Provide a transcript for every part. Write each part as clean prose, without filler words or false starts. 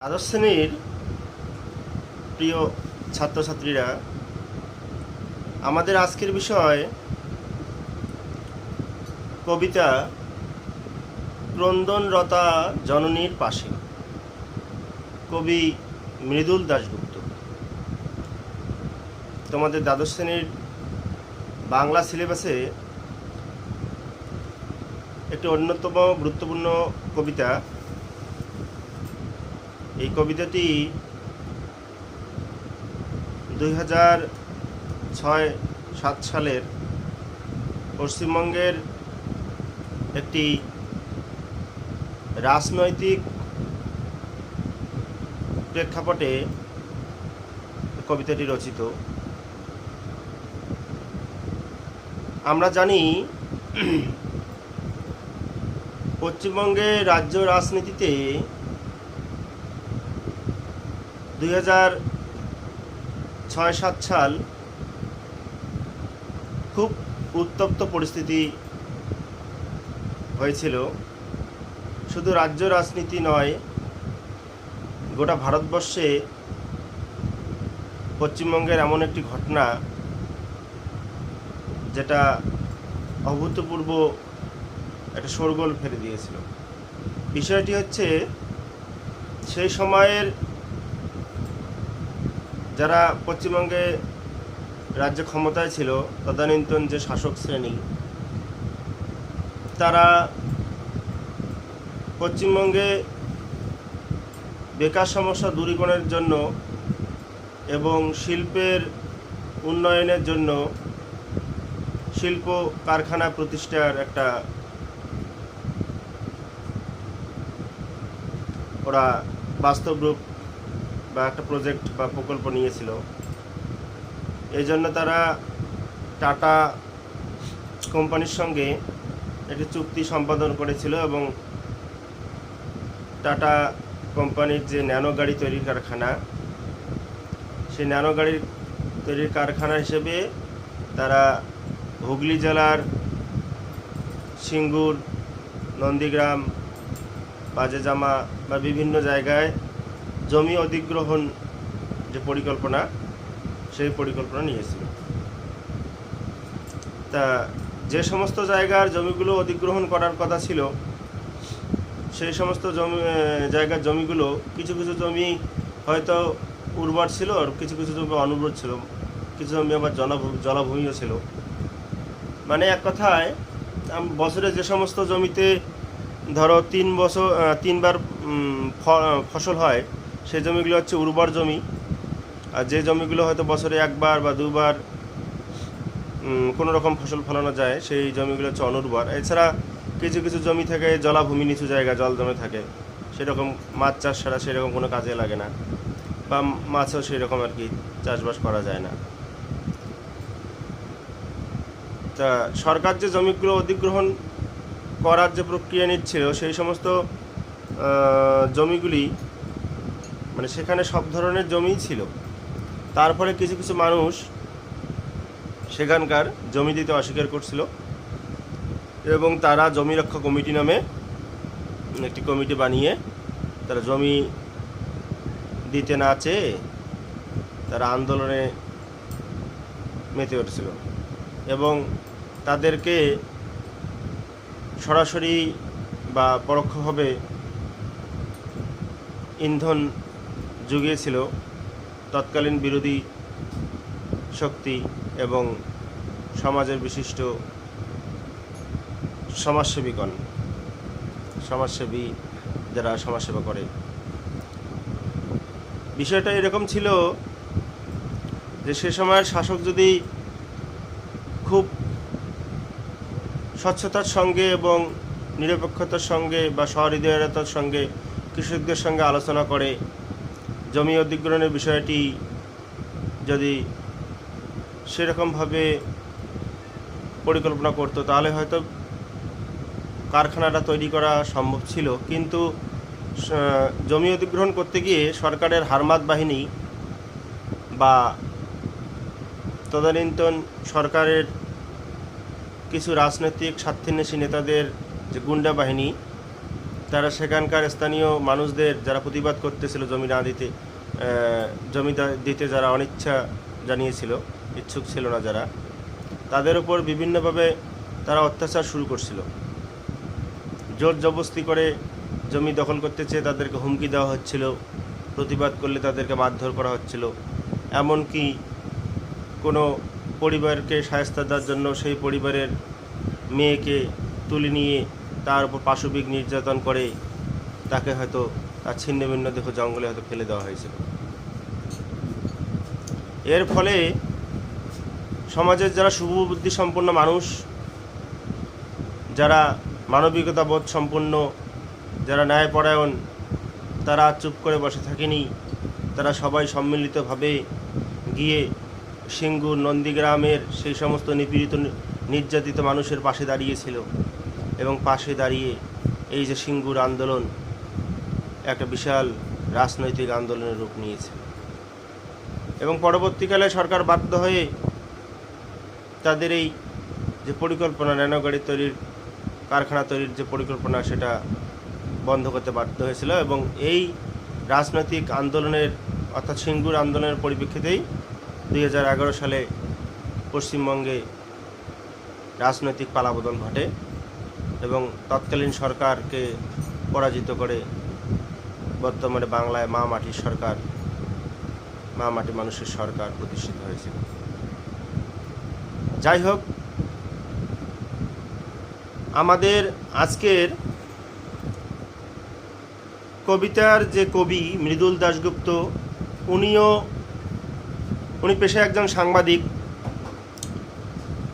দ্বাদশ শ্রেণীর প্রিয় ছাত্রছাত্রীরা, আমাদের আজকের বিষয় কবিতা ক্রন্দনরতা জননীর পাশে, কবি মৃদুল দাশগুপ্ত। তোমাদের দ্বাদশ শ্রেণীর বাংলা সিলেবাসে একটি অন্যতম গুরুত্বপূর্ণ কবিতা। এই কবিতাটি 2006-07 সালের পশ্চিমবঙ্গের একটি রাজনৈতিক প্রেক্ষাপটে কবিতাটি রচিত। আমরা জানি পশ্চিমবঙ্গে রাজ্য রাজনীতিতে 2006-07 সাল খুব উত্তপ্ত পরিস্থিতি হয়েছিল। শুধু রাজ্য রাজনীতি নয়, গোটা ভারতবর্ষে পশ্চিমবঙ্গের এমন একটি ঘটনা যেটা অভূতপূর্ব একটা শোরগোল ফেলে দিয়েছিল। বিষয়টি হচ্ছে, সেই সময়ের যারা পশ্চিমবঙ্গে রাজ্য ক্ষমতায় ছিল, তদানীন্তন যে শাসক শ্রেণী, তারা পশ্চিমবঙ্গে বেকার সমস্যা দূরীকরণের জন্য এবং শিল্পের উন্নয়নের জন্য শিল্প কারখানা প্রতিষ্ঠার একটা ওরা বাস্তব রূপ বা একটা প্রজেক্ট বা প্রকল্প নিয়েছিল। এই জন্য তারা টাটা কোম্পানির সঙ্গে একটি চুক্তি সম্পাদন করেছিল এবং টাটা কোম্পানির যে ন্যানো গাড়ি তৈরির কারখানা, সেই ন্যানো গাড়ি তৈরির কারখানা হিসেবে তারা হুগলি জেলার সিঙ্গুর, নন্দীগ্রাম, বাজেজামা বা বিভিন্ন জায়গায় জমি অধিগ্রহণ যে পরিকল্পনা, সেই পরিকল্পনা নিয়েছিল। তা যে সমস্ত জায়গার জমিগুলো অধিগ্রহণ করার কথা ছিল, সেই সমস্ত জায়গার জমিগুলো, কিছু কিছু জমি হয়তো উর্বর ছিল আর কিছু কিছু জমি অনুর্বর ছিল, কিছু জমি আবার জলাভূমিও ছিল। মানে এক কথায়, বছরে যে সমস্ত জমিতে ধরো 3 বার ফসল হয়, সেই জমিগুলো হচ্ছে উর্বর জমি। আর যে জমিগুলো হয়তো বছরে 1বার বা 2বার কোনো রকম ফসল ফলানো যায়, সেই জমিগুলো হচ্ছে অনুর্বর। এছাড়া কিছু কিছু জমি থেকে জলাভূমি, নিচু জায়গা, জল জমে থাকে, সেরকম মাছ চাষ ছাড়া সেরকম কোনো কাজে লাগে না, বা মাছও সেই রকম আর কি চাষবাস করা যায় না। তা সরকার যে জমিগুলো অধিগ্রহণ করার যে প্রক্রিয়া নিচ্ছিল, সেই সমস্ত জমিগুলি, মানে সেখানে সব ধরনের জমিই ছিল। তারপরে কিছু কিছু মানুষ সেখানকার জমি দিতে অস্বীকার করছিল এবং তারা জমি রক্ষা কমিটি নামে একটি কমিটি বানিয়ে তারা জমি দিতে না চেয়ে তারা আন্দোলনে মেতে উঠেছিল এবং তাদেরকে সরাসরি বা পরোক্ষভাবে ইন্ধন জুগিয়েছিল তৎকালীন বিরোধী শক্তি এবং সমাজের বিশিষ্ট সমাজসেবী যারা সমাজসেবা করে। বিষয়টা এরকম ছিল যে, সে সময়ের শাসক যদি খুব স্বচ্ছতার সঙ্গে এবং নিরপেক্ষতার সঙ্গে বা সহৃদয়তার সঙ্গে কৃষকদের সঙ্গে আলোচনা করে জমি অধিগ্রহণের বিষয়টি যদি সেরকমভাবে পরিকল্পনা করতো, তাহলে হয়তো কারখানাটা তৈরি করা সম্ভব ছিল। কিন্তু জমি অধিগ্রহণ করতে গিয়ে সরকারের হারমাত বাহিনী বা তদানীন্তন সরকারের কিছু রাজনৈতিক স্বার্থান্বেষী নেতাদের যে গুন্ডা বাহিনী, তারা সেখানকার স্থানীয় মানুষদের যারা প্রতিবাদ করতেছিল জমি না দিতে, দিতে যারা অনিচ্ছা জানিয়েছিল, ইচ্ছুক ছিল না যারা, তাদের উপর বিভিন্নভাবে তারা অত্যাচার শুরু করছিল। জোর জবরদস্তি করে জমি দখল করতে চেয়ে তাদেরকে হুমকি দেওয়া হচ্ছিল, প্রতিবাদ করলে তাদেরকে মারধর করা হচ্ছিল। এমনকি কোনো পরিবারকে শায়েস্তা দেওয়ার জন্য সেই পরিবারের মেয়েকে তুলে নিয়ে তার উপর পাশবিক নির্যাতন করে তাকে হয়তো তার ছিন্ন ভিন্ন দেহ জঙ্গলে হয়তো ফেলে দেওয়া হয়েছিল। এর ফলে সমাজের যারা শুভবুদ্ধি সম্পন্ন মানুষ, যারা মানবিকতাবোধ সম্পন্ন, যারা ন্যায়পরায়ণ, তারা চুপ করে বসে থাকেনি। তারা সবাই সম্মিলিতভাবে গিয়ে সিঙ্গুর নন্দীগ্রামের সেই সমস্ত নিপীড়িত নির্যাতিত মানুষের পাশে দাঁড়িয়েছিল এবং পাশে দাঁড়িয়ে এই যে সিঙ্গুর আন্দোলন একটা বিশাল রাজনৈতিক আন্দোলনের রূপ নিয়েছে। এবং পরবর্তীকালে সরকার বাধ্য হয়ে তাদের এই যে পরিকল্পনা, ন্যানো গাড়ি তৈরির কারখানা তৈরির যে পরিকল্পনা, সেটা বন্ধ করতে বাধ্য হয়েছিল। এবং এই রাজনৈতিক আন্দোলনের অর্থাৎ সিঙ্গুর আন্দোলনের পরিপ্রেক্ষিতেই 2011 সালে পশ্চিমবঙ্গে রাজনৈতিক পালাবদল ঘটে এবং তৎকালীন সরকারকে পরাজিত করে বর্তমানে বাংলায় মা মাটির সরকার, মা মাটি মানুষের সরকার প্রতিষ্ঠিত হয়েছিল। যাই হোক, আমাদের আজকের কবিতার যে কবি মৃদুল দাশগুপ্ত, উনি পেশায় একজন সাংবাদিক।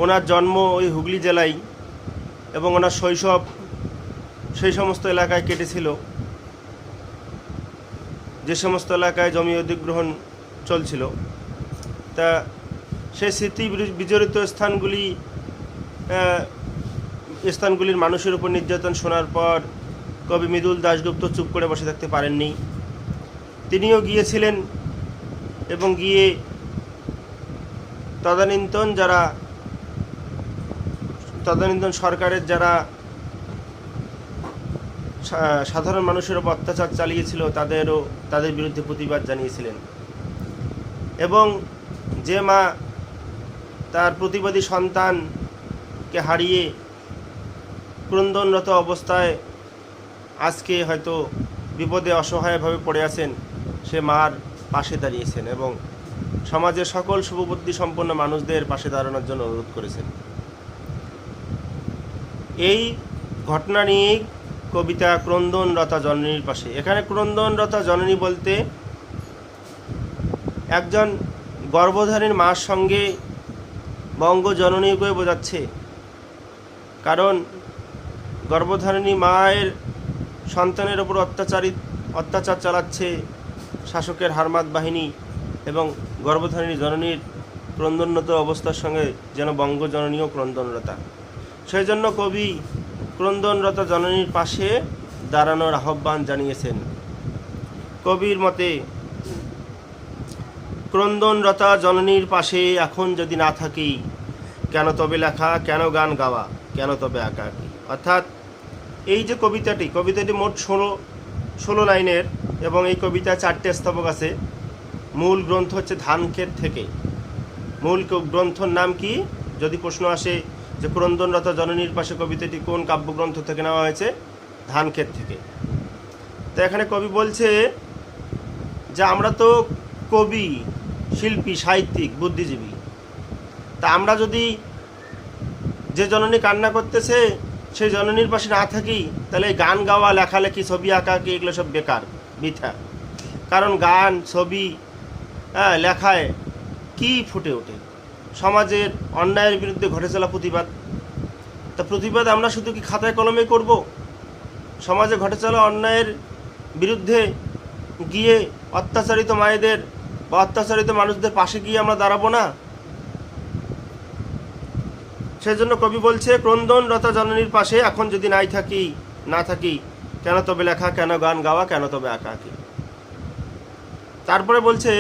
ওনার জন্ম ওই হুগলি জেলায় এবং ওনার শৈশব সেই সমস্ত এলাকায় কেটেছিল যে সমস্ত এলাকায় জমি অধিগ্রহণ চলছিল। তা সেই স্মৃতি বিজড়িত স্থানগুলির মানুষের উপর নির্যাতন শোনার পর কবি মৃদুল দাশগুপ্ত চুপ করে বসে থাকতে পারেননি। তিনিও গিয়েছিলেন এবং গিয়ে তদানীন্তন সরকারের যারা সাধারণ মানুষের উপর অত্যাচার চালিয়েছিল তাদের বিরুদ্ধে প্রতিবাদ জানিয়েছিলেন। এবং যে মা তার প্রতিবাদী সন্তানকে হারিয়ে ক্রন্দনরত অবস্থায় আজকে হয়তো বিপদে অসহায়ভাবে পড়ে আছেন, সে মার পাশে দাঁড়িয়েছেন এবং সমাজের সকল শুভবুদ্ধি সম্পন্ন মানুষদের পাশে দাঁড়ানোর জন্য অনুরোধ করেছেন। এই ঘটনা নিয়ে কবিতা ক্রন্দনরতা জননীর পাশে। এখানে ক্রন্দনরতা জননী বলতে একজন গর্ভধারীর মার সঙ্গে বঙ্গজননীকে বোঝাচ্ছে। কারণ গর্ভধারিণী মায়ের সন্তানের ওপর অত্যাচার চালাচ্ছে শাসকের হারমাত বাহিনী এবং গর্ভধারিণী জননীর ক্রন্দনরত অবস্থার সঙ্গে যেন বঙ্গজননীও ক্রন্দনরতা। সেই জন্য কবি ক্রন্দনরতা জননীর পাশে দাঁড়ানোর আহ্বান জানিয়েছেন। কবির মতে, ক্রন্দনরতা জননীর পাশে এখন যদি না থাকি, কেন তবে লেখা, কেন গান গাওয়া, কেন তবে একাকী। অর্থাৎ এই যে কবিতাটি মোট 16 লাইনের এবং এই কবিতা 4টে স্তবক আছে। মূল গ্রন্থ হচ্ছে ধানক্ষেত থেকে। মূল গ্রন্থর নাম কি যদি প্রশ্ন আসে যে ক্রন্দনরতা জননীর পাশে কবিতাটি কোন কাব্যগ্রন্থ থেকে নেওয়া হয়েছে, ধানক্ষেত থেকে। তো এখানে কবি বলছে যে আমরা তো কবি, শিল্পী, সাহিত্যিক, বুদ্ধিজীবী। তা আমরা যদি যে জননী কান্না করতেছে সেই জননীর পাশে না থাকি, তাহলে গান গাওয়া, লেখালেখি, ছবি আঁকাকি এগুলো সব বেকার, বৃথা। কারণ গান, ছবি, লেখায় কি ফুটে ওঠে? সমাজের অন্যায়ের বিরুদ্ধে ঘটে চলা প্রতিবাদ। তা প্রতিবাদ আমরা শুধু কি খাতায় কলমে করব? সমাজে ঘটে চলা অন্যায়ের বিরুদ্ধে গিয়ে অত্যাচারিত মায়েদের বা অত্যাচারিত মানুষদের পাশে গিয়ে আমরা দাঁড়াবো না? সেজন্য কবি বলছে ক্রন্দনরতা জননীর পাশে এখন যদি না থাকি, কেন তবে লেখা, কেন গান গাওয়া, কেন তবে একাকী। তারপরে বলছে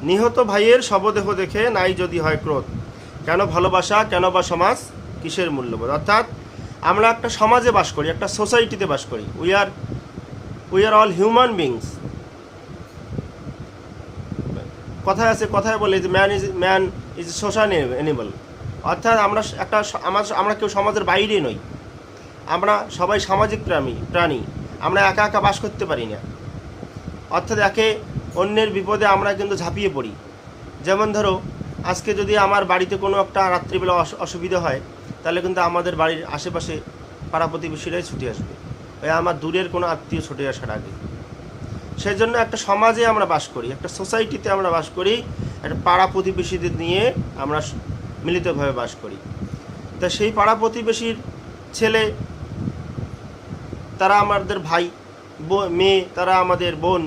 নিহত ভাইয়ের শবদেহ দেখে নাই যদি হয় ক্রোধ, কেন ভালোবাসা, কেন বা সমাজ, কিসের মূল্যবোধ। অর্থাৎ আমরা একটা সমাজে বাস করি, একটা সোসাইটিতে বাস করি। We are we are all human beings. কথায় আছে, কথায় বলে যে ম্যান ইজ সোশ্যাল অ্যানিমাল, অর্থাৎ আমরা কেউ সমাজের বাইরে নই, আমরা সবাই সামাজিক প্রাণী, আমরা একা একা বাস করতে পারি না। অর্থাৎ একে অন্যের বিপদে আমরা কিন্তু ঝাঁপিয়ে পড়ি। যেমন ধরো আজকে যদি আমার বাড়িতে কোনো একটা রাত্রিবেলা অসুবিধা হয়, তাহলে কিন্তু আমাদের বাড়ির আশেপাশে পাড়া প্রতিবেশীরাই ছুটে আসবে, ওই আমার দূরের কোনো আত্মীয় ছুটে আসার আগে। সেই জন্য একটা সমাজে আমরা বাস করি, একটা সোসাইটিতে আমরা বাস করি, একটা পাড়া প্রতিবেশীদের নিয়ে আমরা মিলিতভাবে বাস করি। তা সেই পাড়া প্রতিবেশীর ছেলে তারা আমাদের ভাই, মেয়ে তারা আমাদের বোন,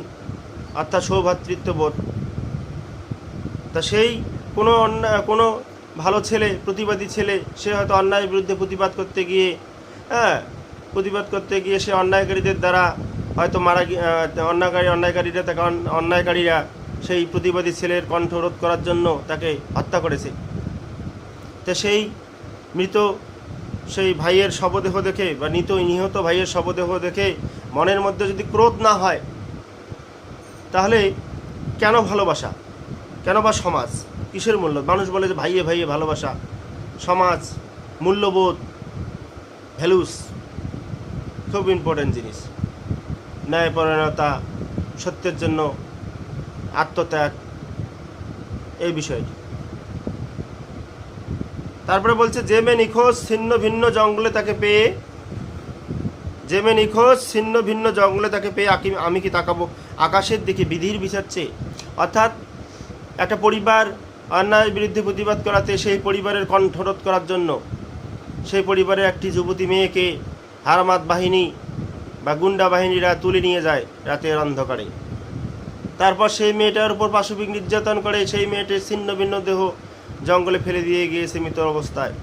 অর্থাৎ সৌভ্রাতৃত্ববোধ। তা সেই কোনো ভালো ছেলে, প্রতিবাদী ছেলে, সে হয়তো অন্যায়ের বিরুদ্ধে প্রতিবাদ করতে গিয়ে সে অন্যায়কারীদের দ্বারা হয়তো অন্যায়কারীরা সেই প্রতিবাদী ছেলের কণ্ঠরোধ করার জন্য তাকে হত্যা করেছে। তো সেই ভাইয়ের শবদেহ দেখে বা নিহত ভাইয়ের শবদেহ দেখে মনের মধ্যে যদি ক্রোধ না হয়, তাহলে কেন ভালোবাসা, কেন বা সমাজ, কিসের মূল্য? মানুষ বলে যে ভাইয়ে ভাইয়ে ভালোবাসা, সমাজ, মূল্যবোধ, ভ্যালুস খুব ইম্পর্ট্যান্ট জিনিস। ন্যায়পরায়ণতা, সত্যের জন্য আত্মত্যাগ, এই বিষয়টি। তারপরে বলছে যে মেয়ে নিখোঁজ ছিন্ন ভিন্ন জঙ্গলে তাকে পেয়ে, আমি কি তাকাবো আকাশের দিকে বিধির বিচার চেয়ে? অর্থাৎ একটা পরিবার অন্যায়ের বিরুদ্ধে প্রতিবাদ করাতে সেই পরিবারের কণ্ঠরোধ করার জন্য সেই পরিবারের একটি যুবতী মেয়েকে হারামাত বাহিনী বা গুন্ডা বাহিনীরা তুলে নিয়ে যায় রাতের অন্ধকারে। তারপর সেই মেয়েটার উপর পাশবিক নির্যাতন করে সেই মেয়েটির ছিন্ন ভিন্ন দেহ জঙ্গলে ফেলে দিয়ে গিয়েছে মৃত অবস্থায়।